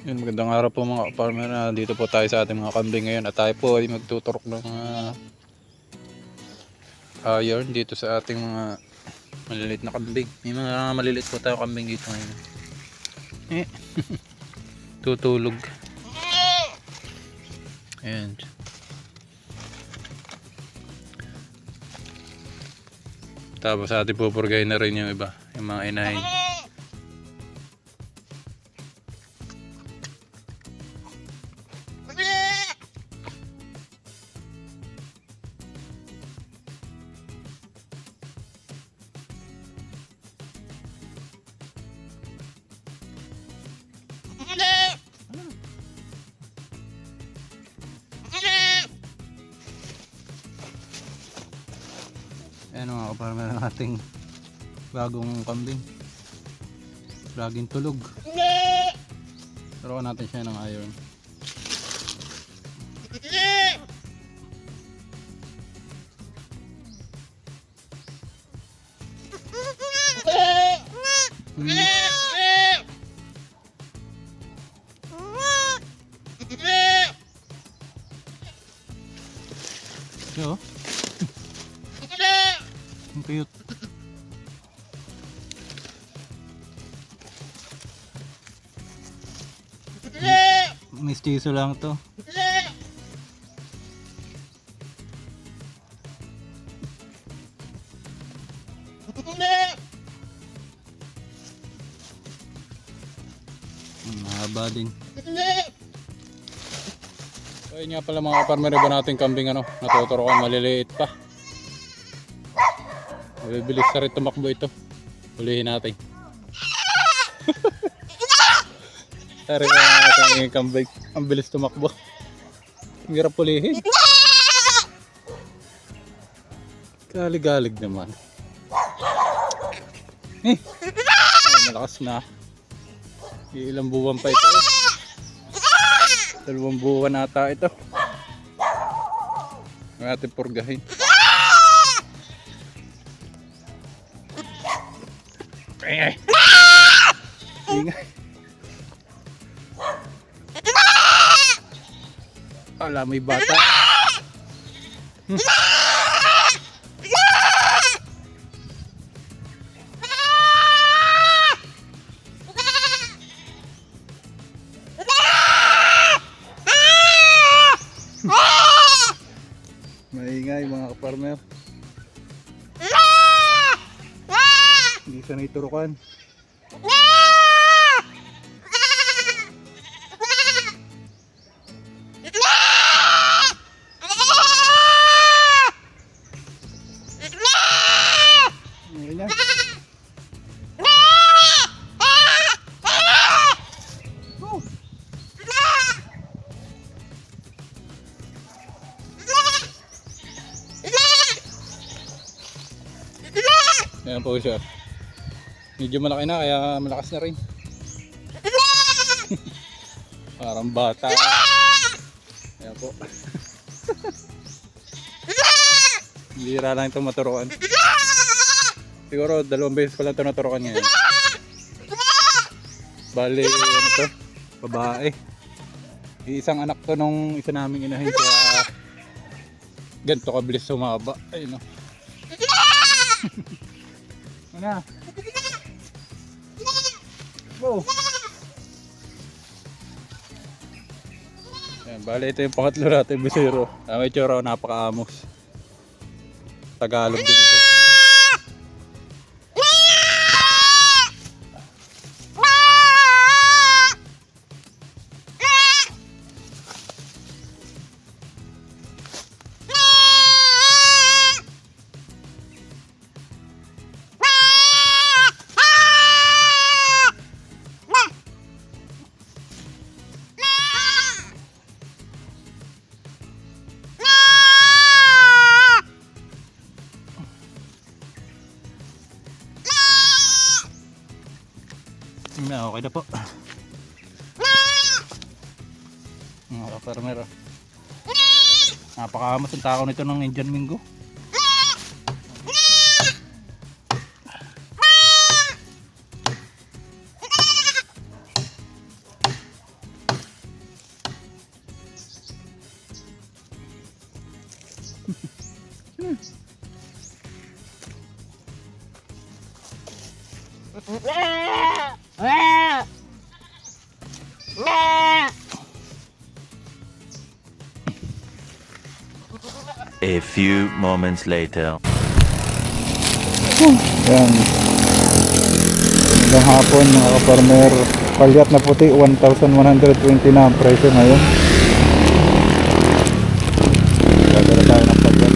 Yun, magandang araw po mga farmer. Dito po tayo sa ating mga kambing ngayon at tayo po ay magtuturok ng iron dito sa ating mga maliliit na kambing. May mga maliliit po tayo kambing dito ngayon. Tutulog. Ayan. Tapos ating pupurgay na rin yung iba, yung mga inahin. Ayan mga kaparmer ang ating bagong kambing. Laging tulog. Turuan natin siya ng iron. Yo. Ang cute. Mistiso lang to. Mahaba din. So yun nga pala mga kaparmer, iba nating kambing natuturokan, maliliit pa. Bibilis na rin tumakbo ito. Hulihin natin. Tari ba natin yung kambing. Ang bilis tumakbo. Ang hirap hulihin. Galig-galig naman. Ay, malakas na. Ilang buwan pa ito. 2 buwan ata ito. Ang ating purgahin. Ingay. Ingay. Ala, may bata. Maingay mga kaparmer. Hindi sanay turukan. Ayan. Ayan po siya. Medyo malaki na kaya malakas na rin. Parang bata. Ayan po. Bira lang itong maturuan. Siguro 2 beses ko lang ito naturukan ngayon. Bali, ano to? Babae. Isang anak to nung isa naming inahin, kaya ganito kabilis sumaba. Ayun o. Ano? Wow. Ayan, bali ito yung pangatlo natin bisiro. May tsura, napaka-amos. Tagalog din ito. Okay na po. Mga kaparmer. Napakahamas ang takaw nito ng Indian Mingo. A few moments later. Yan. Hanggang hapon mga ka-farmer. Palyat na puti, 1,120 na ang presyo ngayon. Gagala tayo ng palyat.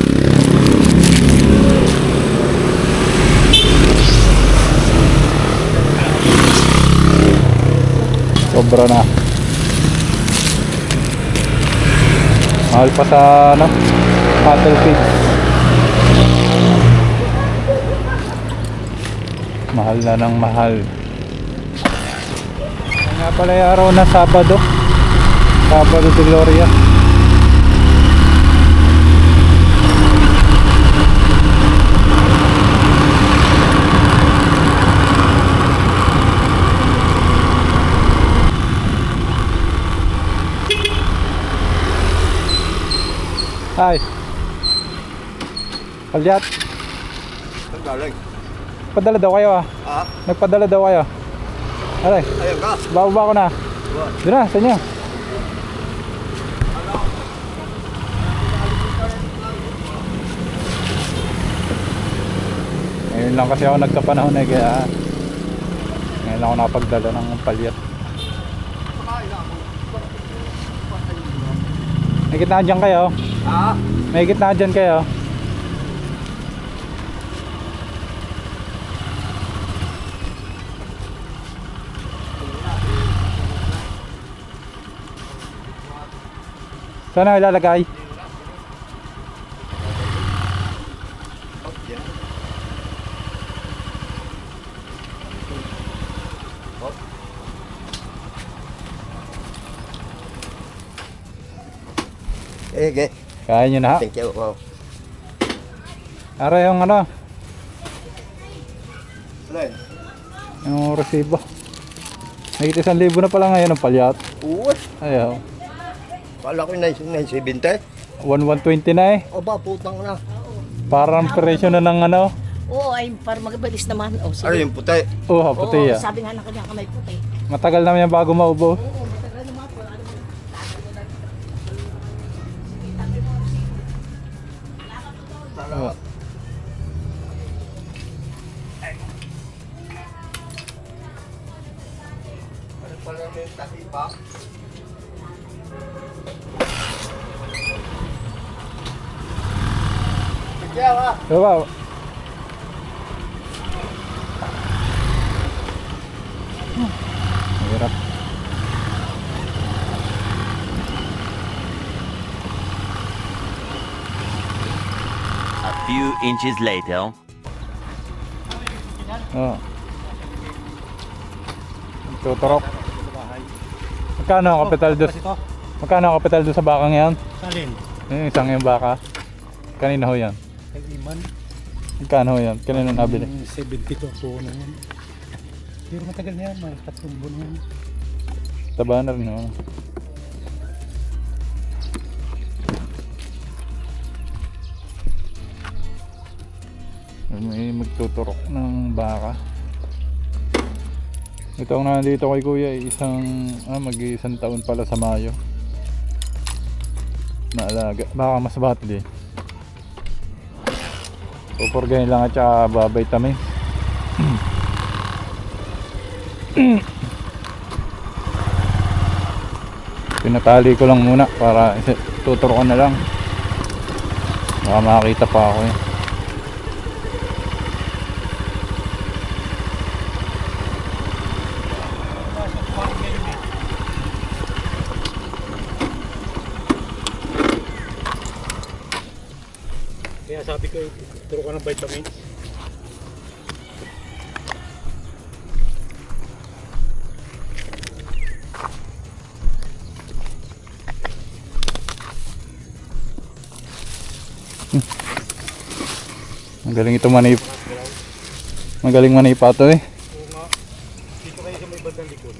Sobra na. Mahal pa sa ano, cattle feed. Mahal na ng mahal. Nga pala yung araw na Sabado de Gloria. Hi. Palyat. Galing. Padala daw kayo ah. Ah, Nagpadala daw kayo. Aray, ayan ka. bababa ko na. Doon na, sa inyo. Ngayon lang kasi ako nagkapanahon eh, kaya ngayon lang ako nakapagdala ng palyat. May gitna dyan kayo. Ah, May gitna dyan kayo. Saan na ilalagay? okay. Kaya nyo na ha? Thank you. Wow. Ara yung ano, Alin? yung resibo. Nagit 1,000 na pala ngayon ang palyat. Uy, Ayaw. kala ko 970. 1,120 na eh. O ba, putang na. Parang presyo na ng ano. Oo, ay para magbilis naman. Oh, Ano sige. yung puti? Oh, Oo, puti ah. sabi nga ng kanya kamay puti. Matagal naman yan bago maubos. Oo, matagal naman po. Oh. Ano pala yung tahi pa? Sige ka. Diba? Hirap. A few inches later. Oh. Tuturok. Magkano ang kapital doon? Magkano ang kapital doon sa bakang yan? Alin? Yung isang yung baka. Kanina ho yan. Kay Iman. Magkano ho yan? Kanina nabili. 72 po na yan. Pero matagal na yan, may 3 buwan na yan. Taba na rin ho. May magtuturok ng baka. Ito ang nandito kay kuya mag-iisang taon pala sa Mayo na alaga. Baka mas bata din. Pupurgahin lang at saka babay-tamin. Pinatali ko lang muna para tuturukan na lang. Baka makakita pa ako eh. Kaya sabi ko, turo ka ng vitamin. Magaling ito manip. Magaling manipa to eh. Oo nga. Dito kayo sa may bandang likod.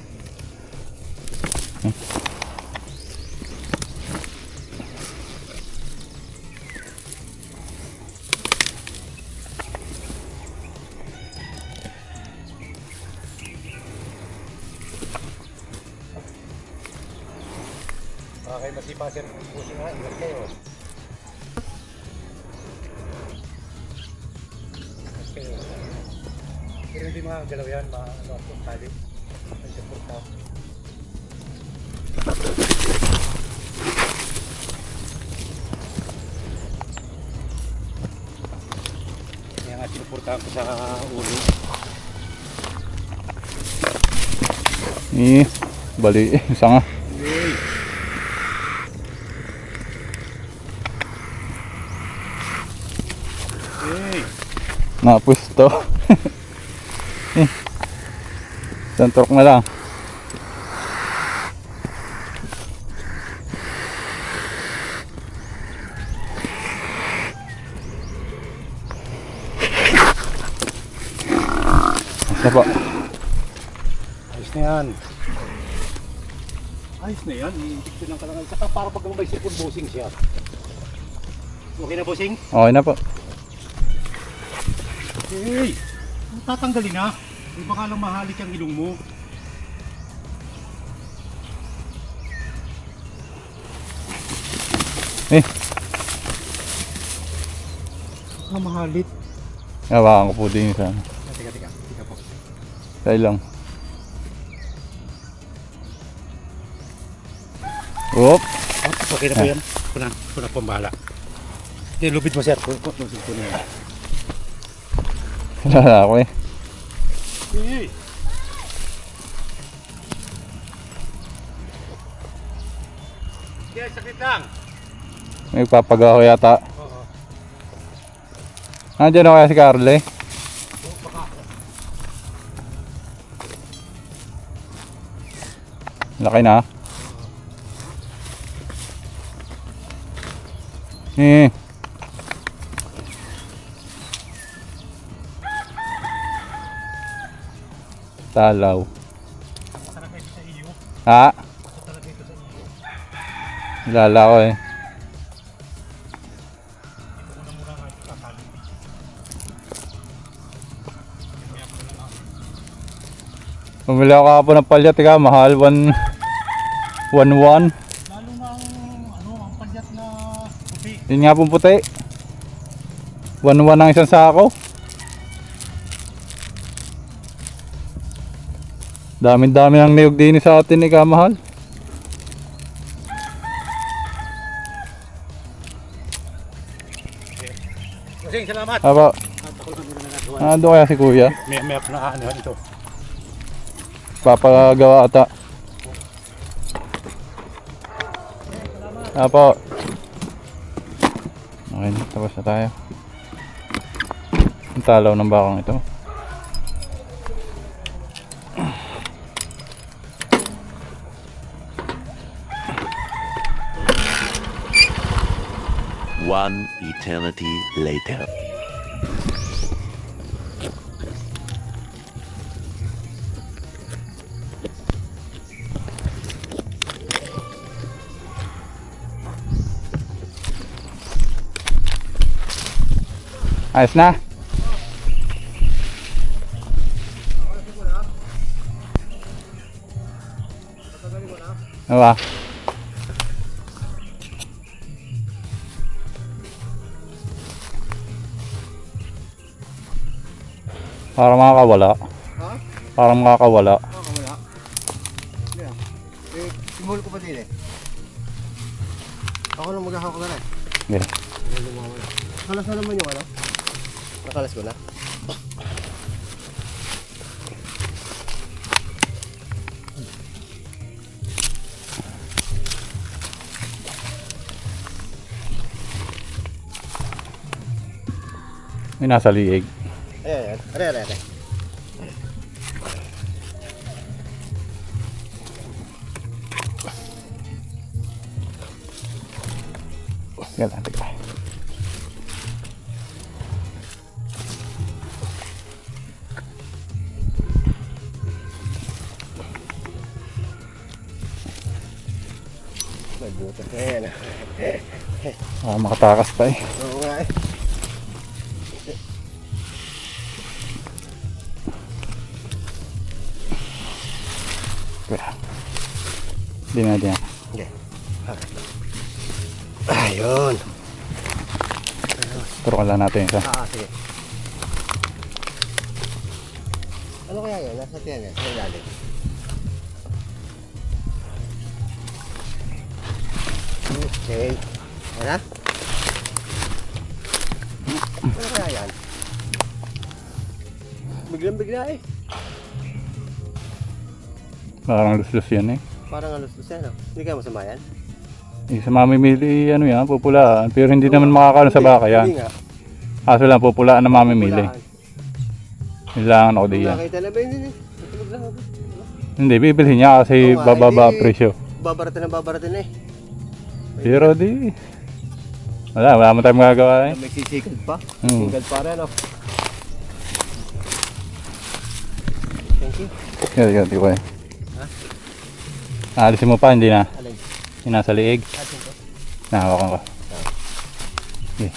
Okay, masipa sir. Pusin nga, ingat kayo. Okay. Pero hindi magalaw yan, ano ako, tali. Ay, support na. Kaya nga sinuportahan ko sa ulo. Bali, isa nga. Napwesto. Isang turok na lang. Isa pa. Ayos na yan. Ayos na yan. Iikot lang ka lang. Saka para pag may sipon, bossing siya. Okay na, bossing? Okay na po. Hey! Tatanggalin na. Di baka lang mahalik ang ilong mo. Baka mahalit. Hawakan ko po din sa Teka po. sa ilang. Oop! Okay na po yan. Kuna pambala. Hindi, lubid mo sir. Lubid ko na yan. Wala ako eh. Hey! Yes, sakit lang. May papagawa yata. Oo. Nandiyan na kaya si Carly? Laki na. Talaw. Talaga ito sa iyo. Ha? Talaga ito sa iyo. Lala ko eh. Ito ko na muna nga ito kakali. Bumili ako kapon ng palyat, ika, mahal 1.1. Lalo na ang palyat na puti. Yun nga pong puti. 1.1 ang isang sako. Dami-dami ng niyog din sa atin, ika, mahal. Bossing, salamat. Aba, At ako na muna nagagawa. ano kaya si kuya? May ako na ano ito. Papagawa ata. Apo. Okay, tapos na tayo. Ang talaw ng bakang ito. One eternity later. Ayos na. Diba? Para makakawala. Ha? Para makakawala. Wala. Hindi ah. Simul ko pa din eh. Ako lang maghahawak na rin. Yeah. Kalas na naman yung ano? Nakalas ko na? May nasa liig. Ayan. Are. Yan natin. May butas na yan ah. Makatakas pa eh. Oo nga eh. Hindi na. Okay. Ayun. Turukan lang natin isa. Sige. Ano kaya yun? Nasa tiyan yan, sa ilalim. Okay. Ayan na? Ano kaya yan? Biglang-bigla eh. Parang luslus yan eh. Parang alos-los yan, no? Hindi kaya masama yan? Sa mamimili, ano yan, pupulaan. Pero hindi naman makakaano sa baka yan. Hindi nga. Kaso lang, pupulaan na mamimili. Pulaan. Kailangan ako Kung diyan. nakita na ba yun din eh? Matulog lang ako. Hindi, bibilhin niya kasi Oo nga, bababa hindi. presyo. Babaratin eh. Pero di... Wala mo tayong magagawa eh. May sisikad pa. Hmm. Sisikad pa rin, no? Thank you. Yan, di ko eh. Alisin mo pa, hindi na. Alay. Yung nasa liig. Atin ko. Nahawakan ko. Okay.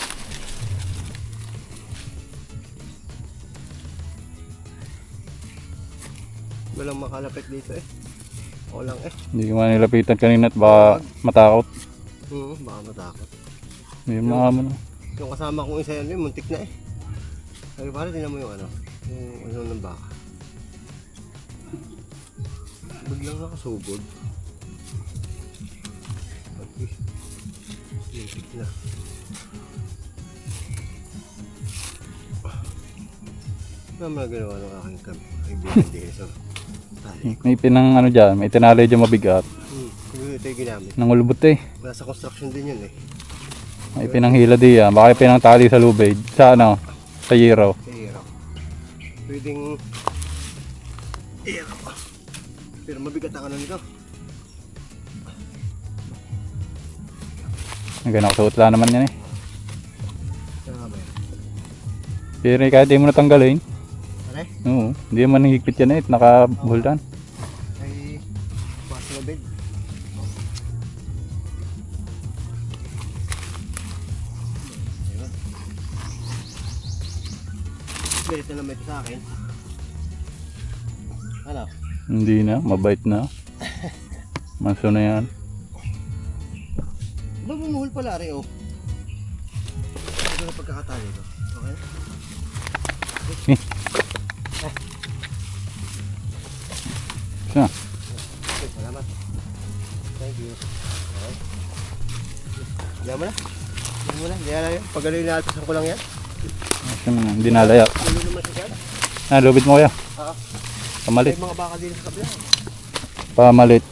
Walang makalapit dito eh. O lang eh. Hindi ko man nilapitan kanina at baka matakot. Baka matakot. Hindi mo mga ano. Yung kasama kong isa yan, muntik na eh. Sabi pare, tinan mo yung ano. Yung ano ng baka. Biglang nakasugod. Okay. Muntik na. Ano naman ginawa ng aking kaibigan din so. May pinang ano dyan, may tinalay dyan mabigat. Siguro ito yung ginamit. Nangulubot eh. Nasa construction din yun eh. May pinanghila diyan. Baka pinang tali sa lubid. Sa ano? Sa Euro. Hero. Pwedeng hero. Pero mabigat ang ano nito. Hanggang nakasuot naman yan eh. Kaya nga ba yun? Pero kahit di mo natanggalin. Pare? Oo. Hindi man higpit yan eh. Naka-boldan. Ay basta na bed. Ayun. Galit na naman ito sa akin. Ano? Hindi na. Mabait na. Maso na yan. Ba bumuhol pala rin oh. Ito na pagkakatali ito. Okay? Siya. Okay, salamat. Thank you. Okay. Diyan mo na. Diyan mo na. Diyan na yun. Pag ano yung naalpasan ko lang yan. Hindi nalaya. Tulo naman siya dyan. Lubid mo kaya. Oo. Pamalit. May mga baka din sa kabila. Pamalit.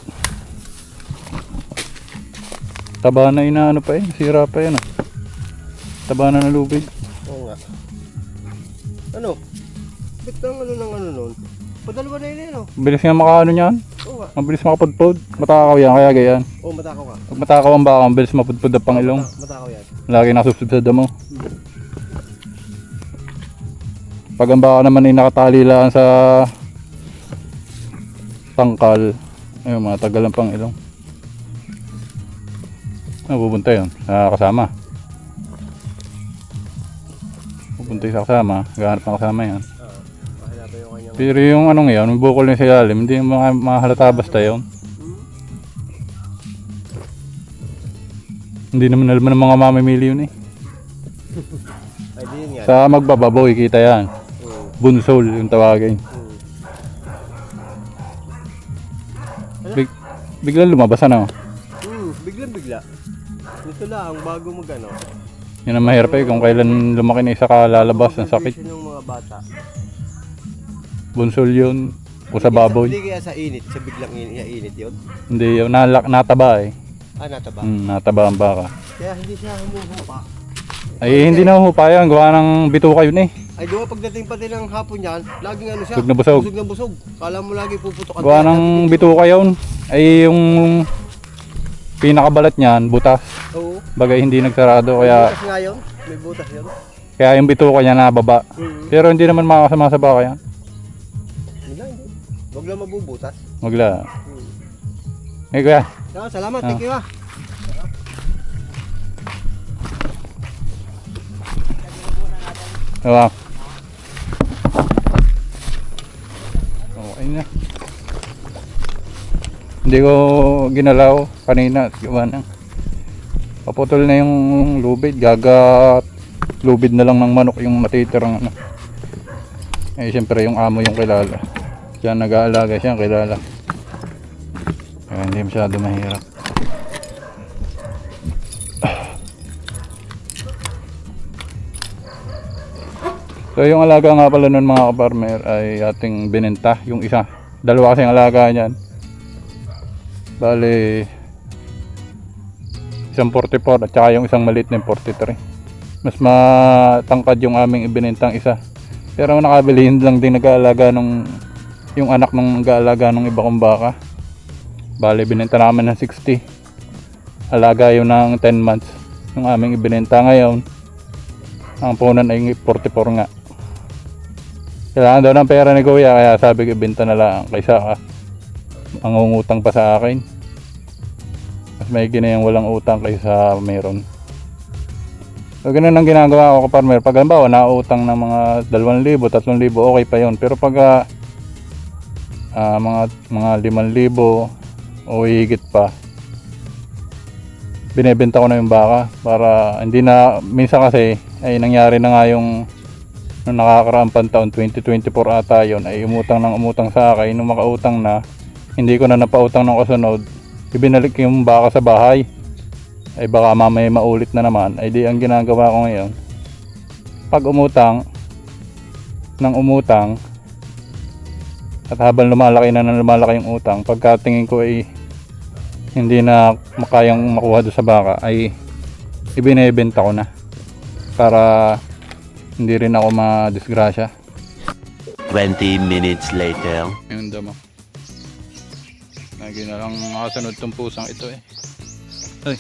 Taba na inaano pa eh. Sira pa yan ah. Taba na nalubid. Oo nga. Ano? Bit ng ano ng ano nun? Padalawa na yun eh no? Bilis nga makaano niyan. Oo nga. Mabilis makapudpud. Matakaw yan. Kaya ganyan. Oo, matakaw ka. Pag matakaw ang baka, mabilis mapudpud ang pangilong. Matakaw yan. Lagi nasusub sa damo. Pag ang baka naman ay nakatali lang sa tangkal, ayun, matagal ang pangilong. Pupunta yun sa kasama. Pupunta yun sa kasama. Gahanap ng kasama yan. Pahanapin yung kanyang... Pero yung anong yun, yung bukol yung sa ilalim, hindi mahalata basta yun. Hindi naman alam ng mga mamimili yun eh. Ay, di yun yan. Sa magbababoy, kita yan. Bunsol yung tawagin. Biglang lumabas ano. Biglang-bigla. Ito lang, bago mag-ano. Yan ang mahirap eh, kung kailan lumaki na isa ka lalabas ng sakit. Ng mga bata. Bunsol yun, o sa baboy. Hindi kaya sa init, sa biglang init yun. Hindi, yun, nataba eh. Nataba. Nataba ang baka. Kaya hindi siya humuhupa. Ay, hindi na hupa yan, gawa ng bituka yun eh. Ay, di ba pagdating pati ng hapon yan, laging ano siya? Busog na busog. Busog na busog. Kala mo lagi puputok. Gawa ng bituka yun. Ay, yung pinakabalat niyan, butas. Oo. Bagay hindi nagsarado, May kaya butas nga yun. May butas yun. yung bituka niya nababa. Pero hindi naman makakasama sa baka yan. Hindi. Huwag lang mabubutas. Magla. Eh, kuya. Salamat, thank you ah. Wow. Okay na. Hindi ko ginalaw kanina. Gawa na. Paputol na yung lubid. Lubid na lang ng manok yung natitirang ano. Eh siyempre yung amo yung kilala. Siya nag-aalaga, siya ang kilala. Kaya hindi masyado mahirap. So yung alaga nga pala nun mga kaparmer ay ating binenta. Yung isa. Dalawa kasing alaga niyan. Bale isang 44 at saka yung isang maliit na 43. Mas matangkad yung aming ibinentang isa. Pero nakabilihin lang din nag-aalaga nung yung anak nung nag-aalaga nung iba kong baka. Bale binenta namin ng 60. Alaga yun ng 10 months. Yung aming ibinenta ngayon. Ang punan ay 44 nga. Kailangan daw ng pera ni Kuya kaya sabi ko ibenta na lang kaysa ang ungutang pa sa akin. Mas may ginayang walang utang kaysa meron. So ganun ang ginagawa ko kaparmer. Pag halimbawa nautang ng mga 2,000, 3,000 okay pa yun. Pero pag mga 5,000 o higit pa, binebenta ko na yung baka para hindi na, minsan kasi ay nangyari na nga yung nung nakakaraang taon 2024 ata yun ay umutang sa akin. Nung makautang na, hindi ko na napautang ng kasunod, ibinalik yung baka sa bahay. Ay baka mamaya maulit na naman. Ay di ang ginagawa ko ngayon, pag umutang at habang lumalaki yung utang, pagkatingin ko ay hindi na makayang makuha doon sa baka, ay ibinebenta ko na para hindi rin ako madisgrasya. 20 minutes later. Ayun damo. Lagi na lang makasunod tong pusang ito eh. Ay.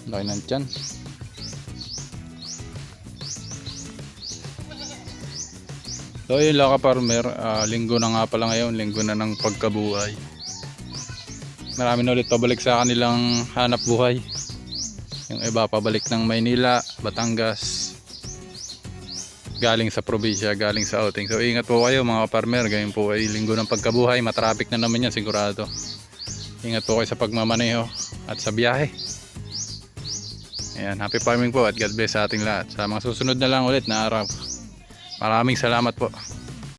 Laki ng tiyan. So yun lang kaparmer, linggo na nga pala ngayon, linggo na ng pagkabuhay. Marami na ulit pabalik sa kanilang hanap buhay. Yung iba pabalik ng Maynila, Batangas, galing sa probinsya, galing sa outing. So ingat po kayo mga kaparmer, ganyan po ay linggo ng pagkabuhay, matraffic na naman yan sigurado. Ingat po kayo sa pagmamaneho at sa biyahe. Ayan, happy farming po at God bless sa ating lahat. Sa mga susunod na lang ulit na araw. Maraming salamat po.